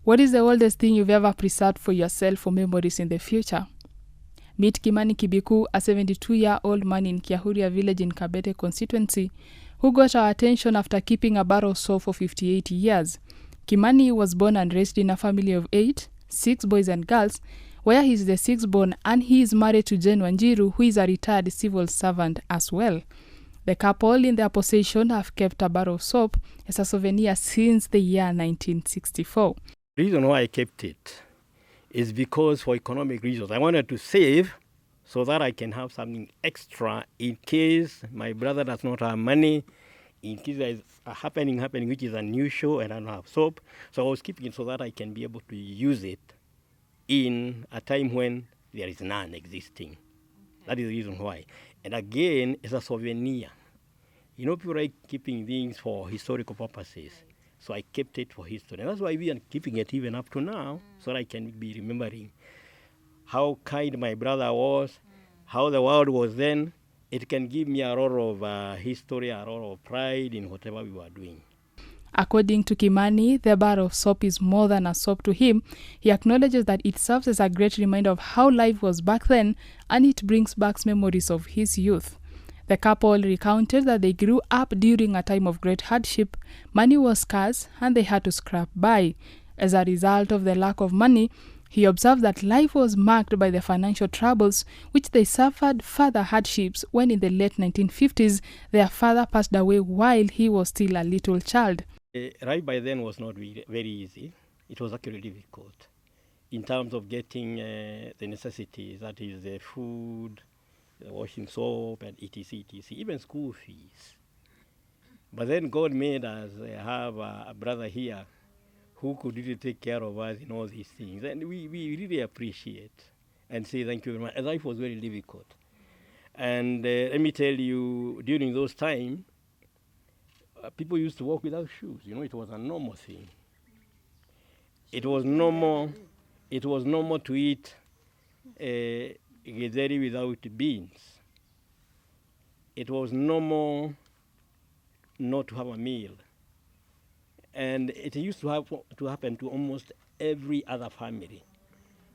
What is the oldest thing you've ever preserved for yourself for memories in the future? Meet Kimani Kibuku, a 72-year-old man in Kiahuria village in Kabete constituency, who got our attention after keeping a bar of soap for 58 years. Kimani was born and raised in a family of 8, 6 boys and girls, where he is the 6th born, and he is married to Jane Wanjiru, who is a retired civil servant as well. The couple in their possession have kept a bar of soap as a souvenir since the year 1964. The reason why I kept it is because for economic reasons. I wanted to save so that I can have something extra in case my brother does not have money, in case there is a happening which is unusual and I don't have soap. So I was keeping it so that I can be able to use it in a time when there is none existing. That is the reason why. And again, it's a souvenir. You know, people like keeping things for historical purposes. So I kept it for history. And that's why we are keeping it even up to now, so that I can be remembering how kind my brother was, how the world was then. It can give me a lot of history, a lot of pride in whatever we were doing. According to Kimani, the bar of soap is more than a soap to him. He acknowledges that it serves as a great reminder of how life was back then, and it brings back memories of his youth. The couple recounted that they grew up during a time of great hardship. Money was scarce and they had to scrap by. As a result of the lack of money, he observed that life was marked by the financial troubles, which they suffered further hardships when in the late 1950s, their father passed away while he was still a little child. Right by then was not very easy. It was actually difficult in terms of getting the necessities, that is the food, the washing soap, and etc., even school fees. But then God made us have a brother here who could really take care of us in all these things. And we really appreciate and say thank you very much. Life was very difficult. And let me tell you, during those times, people used to walk without shoes. You know, it was a normal thing. It was normal to eat githeri without beans. It was normal not to have a meal. And it used to happen to almost every other family.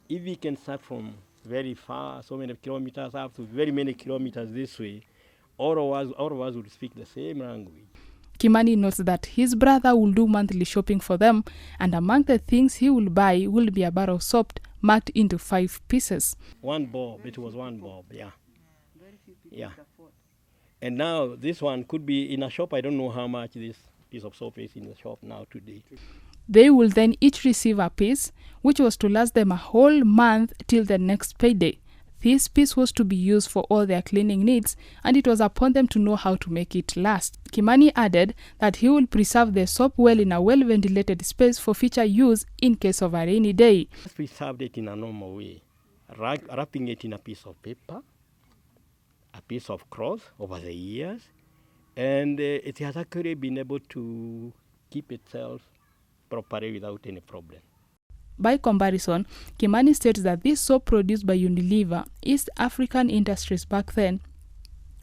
If we can start from very far, so many kilometers up to very many kilometers this way, all of us would speak the same language. Kimani notes that his brother will do monthly shopping for them, and among the things he will buy will be a bar of soap marked into 5 pieces. One bob, it was one bob, yeah. Yeah. And now this one could be in a shop. I don't know how much this piece of soap is in the shop now today. They will then each receive a piece, which was to last them a whole month till the next payday. This piece was to be used for all their cleaning needs, and it was upon them to know how to make it last. Kimani added that he will preserve the soap well in a well-ventilated space for future use in case of a rainy day. We preserved it in a normal way, wrapping it in a piece of paper, a piece of cloth over the years, and it has actually been able to keep itself properly without any problem. By comparison, Kimani states that this soap produced by Unilever, East African Industries back then,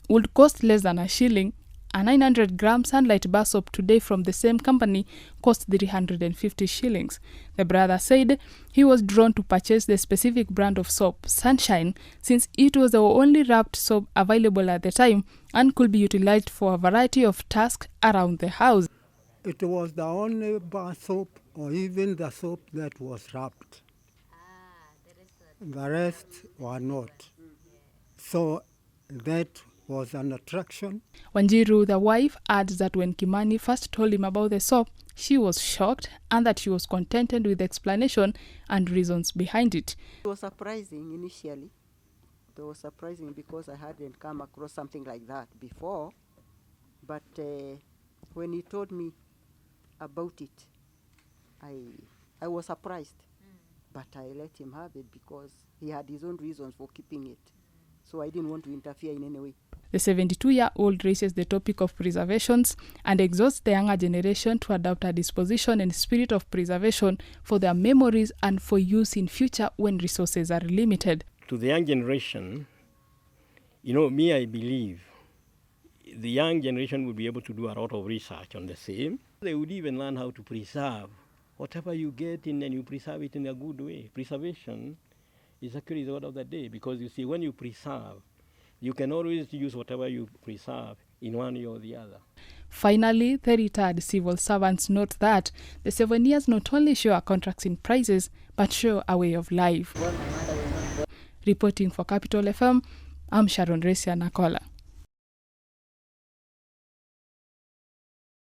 would cost less than a shilling. A 900-gram Sunlight bar soap today from the same company cost 350 shillings. The brother said he was drawn to purchase the specific brand of soap, Sunshine, since it was the only wrapped soap available at the time and could be utilized for a variety of tasks around the house. It was the only bar soap or even the soap that was wrapped. The rest were not. So that was an attraction. Wanjiru, the wife, adds that when Kimani first told him about the soap, she was shocked and that she was contented with the explanation and reasons behind it. It was surprising initially. It was surprising because I hadn't come across something like that before. But when he told me about it, I was surprised. But I let him have it because he had his own reasons for keeping it. So I didn't want to interfere in any way. The 72-year-old raises the topic of preservations and exhorts the younger generation to adopt a disposition and spirit of preservation for their memories and for use in future when resources are limited. To the young generation, you know, me, I believe the young generation would be able to do a lot of research on the same. They would even learn how to preserve whatever you get in, and you preserve it in a good way. Preservation is actually the word of the day, because you see, when you preserve, you can always use whatever you preserve in one way or the other. Finally, the retired civil servants note that the 7 years not only show a contract in prices, but show a way of life. Reporting for Capital FM, I'm Sharon Resia Nakola.